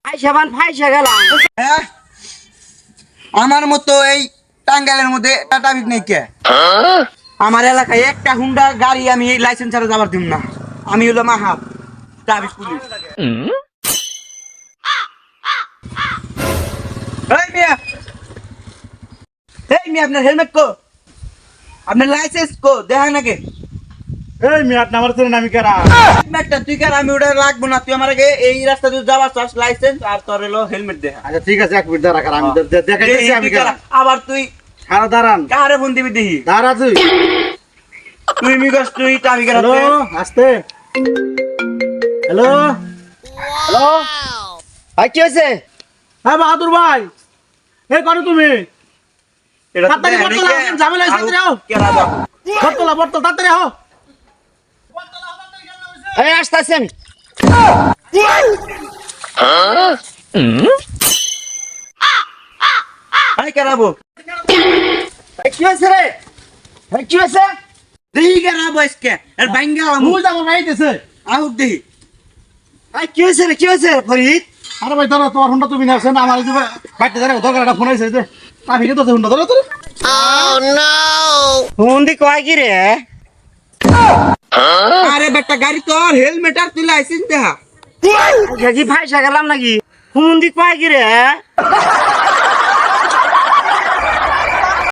ফাইসা গেলাম। হ্যাঁ আমার মতো এই টাঙ্গাইলের মধ্যে ট্রাফিক নেই কে? আমার এলাকায় একটা হুন্ডা গাড়ি আমি লাইসেন্স ছাড়া যাবার দিব না। আমি হলো মাহাত ট্রাফিক পুলিশ। এই মিয়া আপনার হেলমেট কো, আপনার লাইসেন্স কো দেখা নাকি? এই মিয়াট নাম্বার তোর নামি কারা? হেলমেটটা তুই কার, আমি ওটা রাখবো না। তুই আমার আগে এই রাস্তা দিয়ে যাবার চাস, লাইসেন্স আর তোর হলো হেলমেট দেখা। আচ্ছা ঠিক আছে, এক মিনিট দাঁড়া, কারা আমি দেখাইতেছি আমি কারা। আবার তুই কারা দাঁড়ান? কারে ফোন দিবি দেখি? দাঁড়া তুই। তুই মিগস তুই টাবি কার। হ্যালো, আস্তে। হ্যালো হ্যালো, ভাই কি হয়েছে? হ্যাঁ বাহাদুর ভাই, এই করো তুমি এটা তাড়াতাড়ি বর্তলা, ঝামেলা হইছে, তাড়াতাড়ি আও। কেরা দাও। বর্তলা তাড়াতাড়ি আও। এই আসতেছি আমি। আই কেরাবো। কি হয়েছে রে? কি হয়েছে? দেহি কেরাবো আজকে। এর ভাঙ্গা আমু। মুই যাবো নাইতেছে। আউট দেহি। কি হয়েছে রে? কি হয়েছে ফরিদ? আরে ভাই ধরো, তোমার হুন্ডা তুমি নাও না, আমার এই যে বাইতে দাঁড়াও, দরকার একটা ফোন আইছে যে ট্রাফিকে তো হুন্ডা ধরো তো। হুন্দি কয় কি রে? আরে বেটা গাড়ি তোর, হেলমেট আর তুই লাইসেন্স দেখা। কি ফাইসা গেলাম নাকি? হুন্দি কয় কি রে?